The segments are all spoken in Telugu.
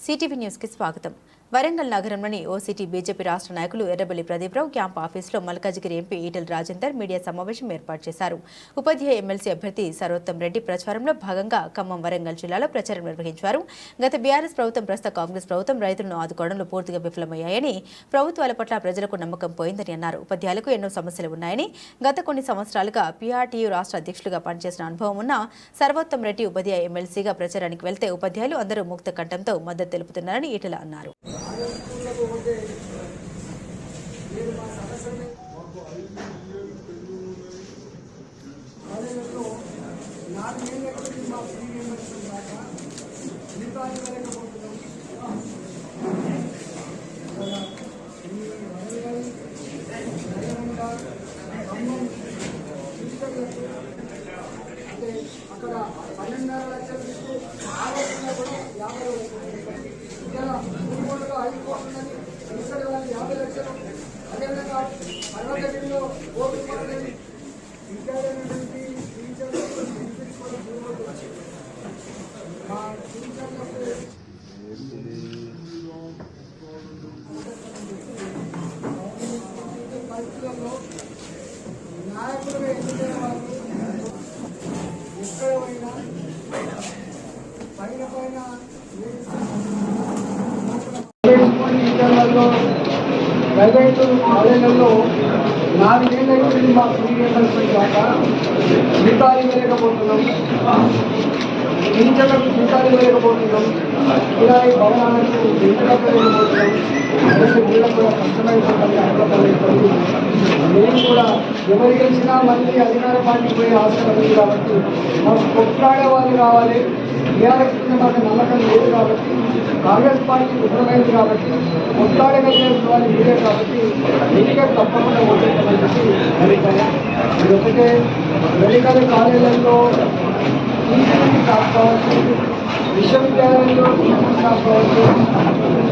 సిటీవీ న్యూస్ కి స్వాగతం. వరంగల్ నగరంలోని ఓసిటీ బీజేపీ రాష్ట్ర నాయకులు ఎర్రబెల్లి ప్రదీప్రావు క్యాంప్ ఆఫీసులో మల్కాజిగిరి ఎంపీ ఈటెల రాజేందర్ మీడియా సమావేశం ఏర్పాటు చేశారు. ఉపాధ్యాయ ఎమ్మెల్సీ అభ్యర్థి సర్వోత్తం రెడ్డి ప్రచారంలో భాగంగా ఖమ్మం వరంగల్ జిల్లాలో ప్రచారం నిర్వహించారు. గత బీఆర్ఎస్ ప్రభుత్వం, ప్రస్తుత కాంగ్రెస్ ప్రభుత్వం రైతులను ఆదుకోవడంలో పూర్తిగా విఫలమయ్యాయని, ప్రభుత్వాల పట్ల ప్రజలకు నమ్మకం పోయిందని అన్నారు. ఉపాధ్యాయులకు ఎన్నో సమస్యలు ఉన్నాయని, గత కొన్ని సంవత్సరాలుగా పీఆర్టీయూ రాష్ట్ర అధ్యక్షులుగా పనిచేసిన అనుభవం ఉన్న సర్వోత్తం రెడ్డి ఉపాధ్యాయ ఎమ్మెల్సీగా ప్రచారానికి వెళ్తే ఉపాధ్యాయులు అందరూ ముక్త కంఠంతో మద్దతు తెలుపుతున్నారని ఈటెల అన్నారు. అక్కడ 12.5 లక్షలు ఆలోచన కూడా 50 లక్షలు ఇలా 3 కోట్లుగా 5 కోట్లని ఇక్కడ 50 లక్షలు అదేవిధంగా 60 కోట్లు పడలేదు. ఇంకా టీచర్లకు బెనిఫిట్స్ కూడా మా టీచర్లకు పరిస్థితుల్లో నాయకులుగా ఎన్నికైన వాళ్ళు ఎక్కడ పోయినా పైన ప్రైవేటు కాలేజీలలో 4 ఏళ్ళ నుంచి మా ఫ్రీ రియంబర్స్మెంట్ కాక జీతాలు ఇవ్వలేకపోతున్నాం, టీచర్లకు జీతాలు ఇవ్వలేకపోతున్నాం, కిరాయి భవనాలకు ఇవ్వలేకపోతున్నాం. వీళ్ళకు కూడా కష్టమైపోతుంది. మేము కూడా ఎవరు గెలిచినా మళ్ళీ అధికార పార్టీకి పోయే ఆశలు ఉంది కాబట్టి మాకు కొట్లాడే వాళ్ళు కావాలి. టీఆర్ఎస్ మీద మాకు నమ్మకం లేదు కాబట్టి, కాంగ్రెస్ పార్టీ విఫలమైంది కాబట్టి, కొట్లాడగలిగే వాళ్ళు మీరే కాబట్టి ఎన్నికలు తప్పకుండా ఓటేస్తామని చెప్పి అభిప్రాయం. ఇది ఒకటే మెడికల్ కాలేజీలలో టీచర్ని కాకపోవచ్చు, విశ్వవిద్యాలయంలో టీచర్ని కాకపోవచ్చు,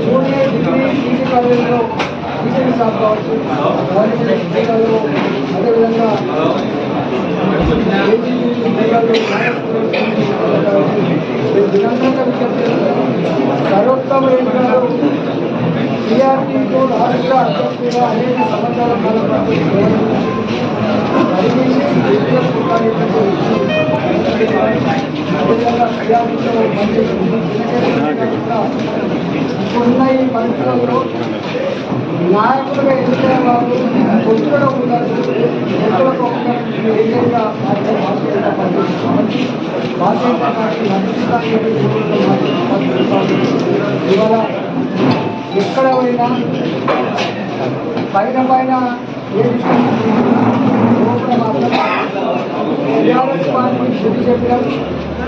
జూనియర్ డిగ్రీ పీజీ కాలేజీలో టీచర్ని కాకపోవచ్చు, కాలేజీలలో అదేవిధంగా సర్వోత్తమ రెడ్డి గారు టీఆర్టీతో రాష్ట్ర అధ్యక్షుడిగా అనేక సంవత్సరాల కాలం పాటు ఇప్పుడున్న ఈ పరిస్థితుల్లో నాయకులుగా ఎన్నికైన వాళ్ళు కొట్టులో ఉన్నారు. కొట్టులకు ఏకంగా ఇవాళ ఎక్కడ పోయినా పైన ఏ విషయం లోపల మాత్రం టీఆర్ఎస్ పార్టీ బుద్ధి చెప్పినాం,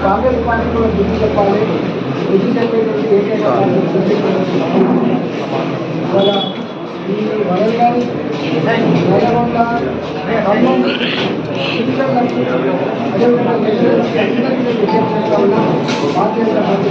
కాంగ్రెస్ పార్టీ కూడా బుద్ధి చెప్పాలి. బుద్ధి చెప్పేటువంటి ఏకైక ఇవాళ ఈ వరంగల్, నల్గొండ, ఖమ్మం టీచర్లకు అదేవిధంగా భారతీయ జనతా పార్టీ